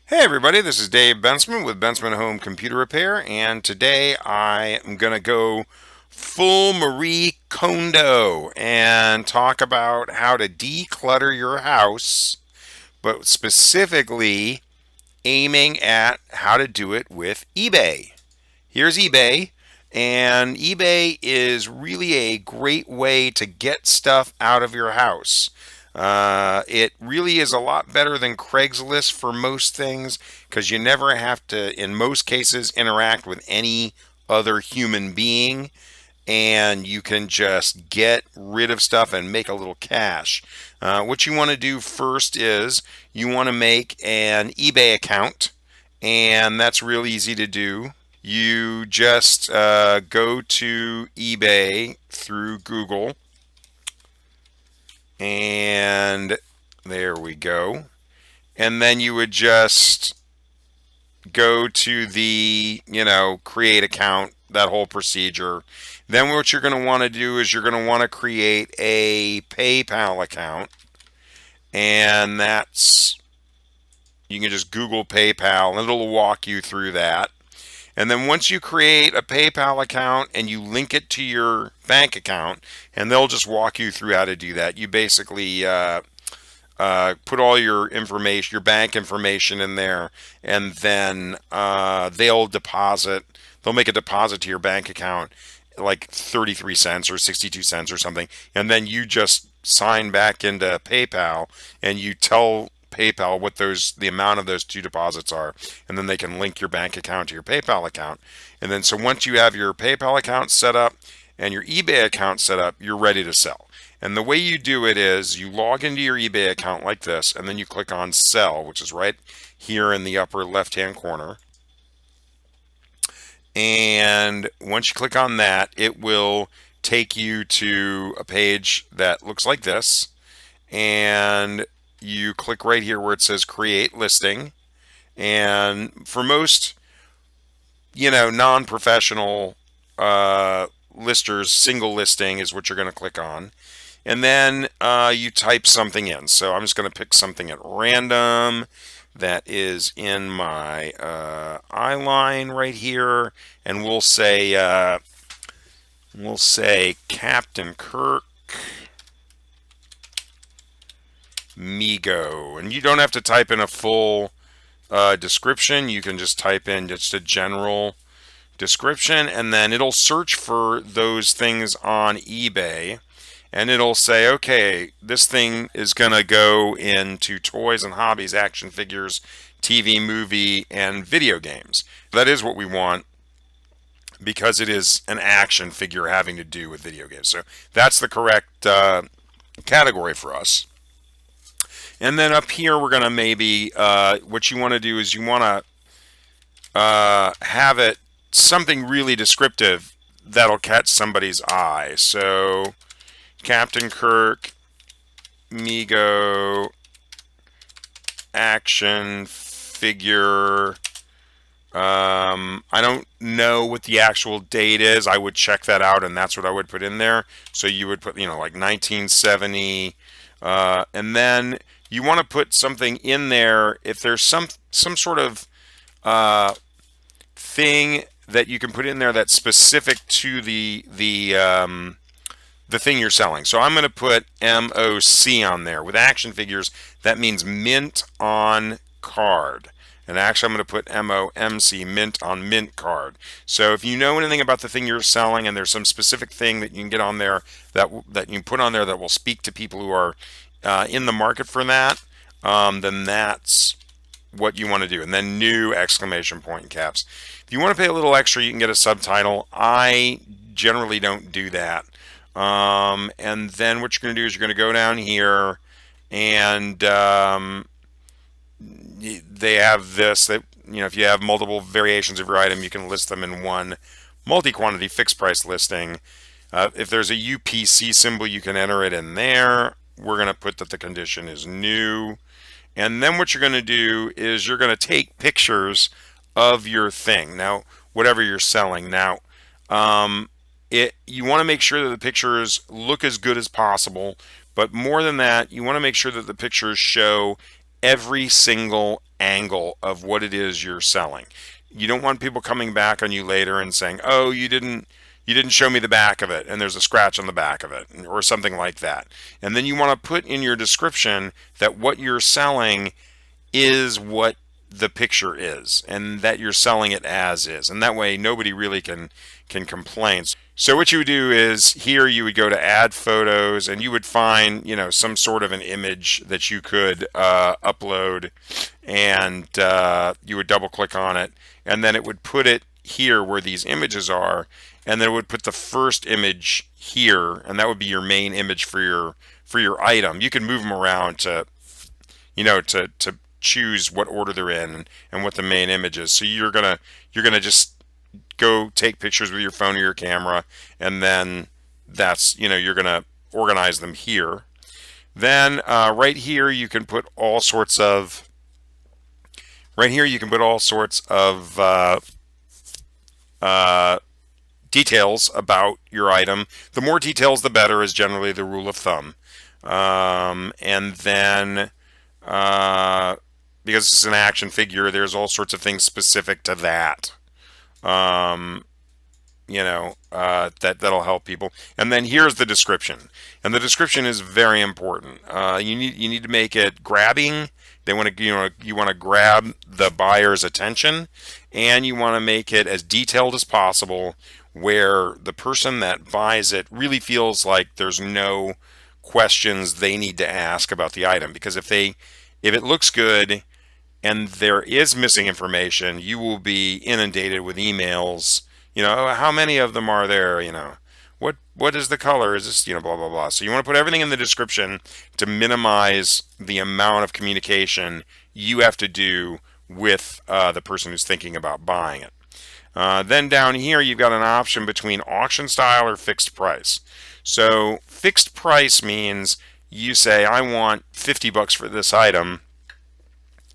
Hey everybody, this is Dave Bensman with Bensman Home Computer Repair, and today I am going to go full Marie Kondo and talk about how to declutter your house, but specifically aiming at how to do it with eBay. Here's eBay, and eBay is really a great way to get stuff out of your house. It really is a lot better than Craigslist for most things because you never have to, in most cases, interact with any other human being, and you can just get rid of stuff and make a little cash. What you want to do first is you want to make an eBay account, and that's real easy to do. You just go to eBay through Google, and there we go. And then you would just go to the, create account, that whole procedure. Then what you're going to want to do is you're going to want to create a PayPal account. And you can just Google PayPal and it'll walk you through that. And then once you create a PayPal account and you link it to your bank account, and they'll just walk you through how to do that. You basically put all your information, your bank information in there, and then they'll make a deposit to your bank account, like 33 cents or 62 cents or something. And then you just sign back into PayPal and you tell PayPal what the amount of those two deposits are, and then they can link your bank account to your PayPal account. And then so once you have your PayPal account set up and your eBay account set up, you're ready to sell. And the way you do it is you log into your eBay account like this, and then you click on sell, which is right here in the upper left hand corner. And once you click on that, it will take you to a page that looks like this. And you click right here where it says create listing. And for most, non-professional listers, single listing is what you're going to click on. And then you type something in. So I'm just going to pick something at random that is in my eye line right here, and we'll say Captain Kirk Migo. And you don't have to type in a full description. You can just type in just a general description, and then it'll search for those things on eBay, and it'll say, okay, this thing is going to go into toys and hobbies, action figures, TV, movie, and video games. That is what we want because it is an action figure having to do with video games. So that's the correct category for us. And then up here, we're going to maybe, what you want to do is you want to have it something really descriptive that'll catch somebody's eye. So Captain Kirk Migo action figure. I don't know what the actual date is. I would check that out, and that's what I would put in there. So you would put, like 1970, and then you want to put something in there if there's some sort of thing that you can put in there that's specific to the thing you're selling. So I'm going to put MOC on there. With action figures, that means mint on card. And actually, I'm going to put MOMC, mint on mint card. So if you know anything about the thing you're selling, and there's some specific thing that you can get on there that you can put on there that will speak to people who are in the market for that, then that's what you want to do. And then new exclamation point in caps. If you want to pay a little extra, you can get a subtitle. I generally don't do that. And then what you're going to do is you're going to go down here, and they have this that, if you have multiple variations of your item, you can list them in one multi-quantity fixed price listing. If there's a UPC symbol, you can enter it in there. We're going to put that the condition is new. And then what you're going to do is you're going to take pictures of your thing. Now, whatever you're selling. Now, you want to make sure that the pictures look as good as possible, but more than that, you want to make sure that the pictures show every single angle of what it is you're selling. You don't want people coming back on you later and saying, "Oh, you didn't show me the back of it and there's a scratch on the back of it," or something like that. And then you want to put in your description that what you're selling is what the picture is and that you're selling it as is, and that way nobody really can complain. So what you would do is here you would go to add photos and you would find, some sort of an image that you could upload, and you would double click on it, and then it would put it here where these images are, and then it would put the first image here, and that would be your main image for your item. You can move them around to to choose what order they're in, and what the main image is. So you're gonna just go take pictures with your phone or your camera, and then that's you're gonna organize them here. Then right here you can put all sorts of uh, details about your item. The more details, the better, is generally the rule of thumb. And then because it's an action figure, there's all sorts of things specific to that. Um, that'll help people. And then here's the description, and the description is very important. You need to make it grabbing. They want to you want to grab the buyer's attention, and you want to make it as detailed as possible, where the person that buys it really feels like there's no questions they need to ask about the item. Because if it looks good and there is missing information, you will be inundated with emails. How many of them are there? What is the color? Is this, blah blah blah. So you want to put everything in the description to minimize the amount of communication you have to do with the person who's thinking about buying it. Then down here you've got an option between auction style or fixed price. So fixed price means you say, I want $50 for this item,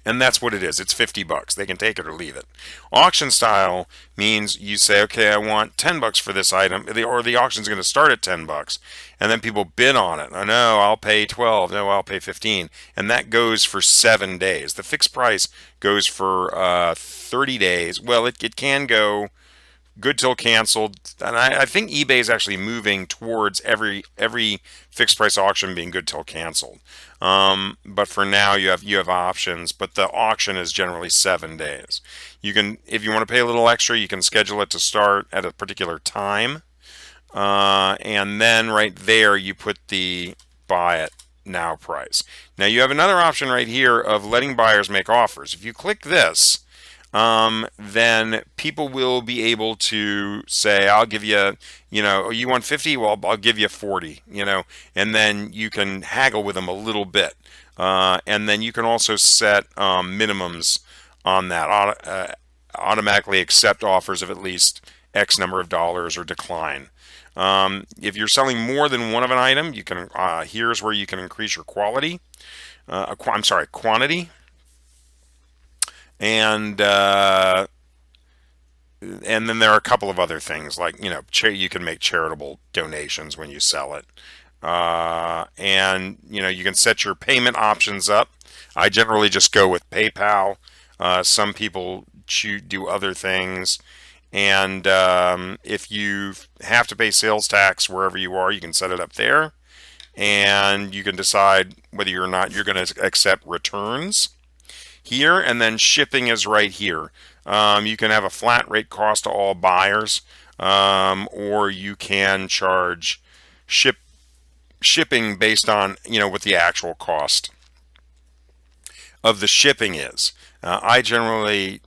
and that's what it is. It's $50. They can take it or leave it. Auction style means you say, okay, I want $10 for this item, or the auction's going to start at $10, and then people bid on it. Oh no, I'll pay 12. No, I'll pay 15, and that goes for 7 days. The fixed price goes for 30 days. Well, it can go good till canceled, and I think eBay is actually moving towards every fixed price auction being good till canceled. But for now, you have options, but the auction is generally 7 days. You can, if you want to pay a little extra, you can schedule it to start at a particular time, and then right there you put the buy it now price. Now you have another option right here of letting buyers make offers. If you click this, then people will be able to say, I'll give you, oh, you want 50? Well, I'll give you 40, and then you can haggle with them a little bit. And then you can also set minimums on that, automatically accept offers of at least X number of dollars or decline. If you're selling more than one of an item, you can, here's where you can increase your quantity. And then there are a couple of other things, like you can make charitable donations when you sell it, and you can set your payment options up. I generally just go with PayPal. Some people do other things, and if you have to pay sales tax wherever you are, you can set it up there, and you can decide whether or not you're going to accept returns here, and then shipping is right here. You can have a flat rate cost to all buyers, or you can charge shipping based on what the actual cost of the shipping is. I generally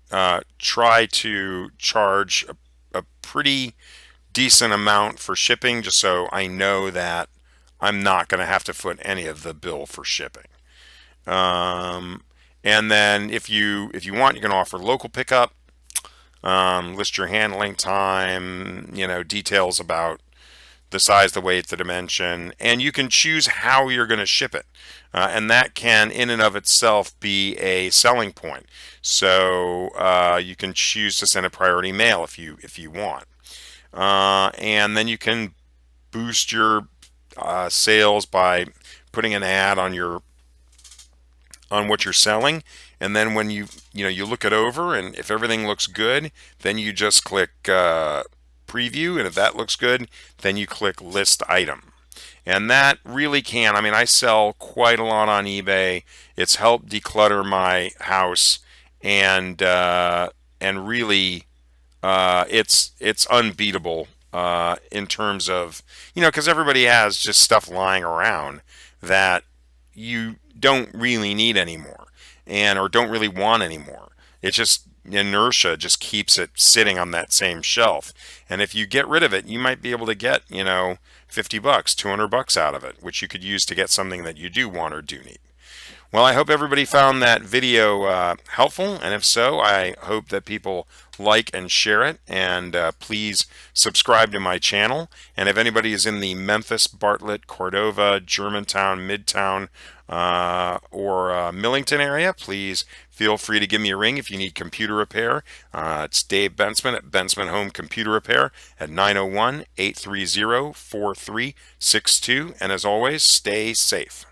try to charge a pretty decent amount for shipping, just so I know that I'm not going to have to foot any of the bill for shipping. And then if you want, you can offer local pickup, list your handling time, details about the size, the weight, the dimension, and you can choose how you're going to ship it. And that can, in and of itself, be a selling point. So you can choose to send a priority mail if you want. And then you can boost your sales by putting an ad on your on what you're selling, and then when you look it over, and if everything looks good, then you just click preview, and if that looks good, then you click list item. And that really can, I mean, I sell quite a lot on eBay. It's helped declutter my house, and really, it's unbeatable in terms of, because everybody has just stuff lying around that you don't really need anymore, and or don't really want anymore. It's just inertia just keeps it sitting on that same shelf. And if you get rid of it, you might be able to get, $50, $200 out of it, which you could use to get something that you do want or do need. Well, I hope everybody found that video helpful, and if so, I hope that people like and share it, and please subscribe to my channel. And if anybody is in the Memphis, Bartlett, Cordova, Germantown, Midtown, or Millington area, please feel free to give me a ring if you need computer repair. It's Dave Bensman at Bensman Home Computer Repair at 901-830-4362. And as always, stay safe.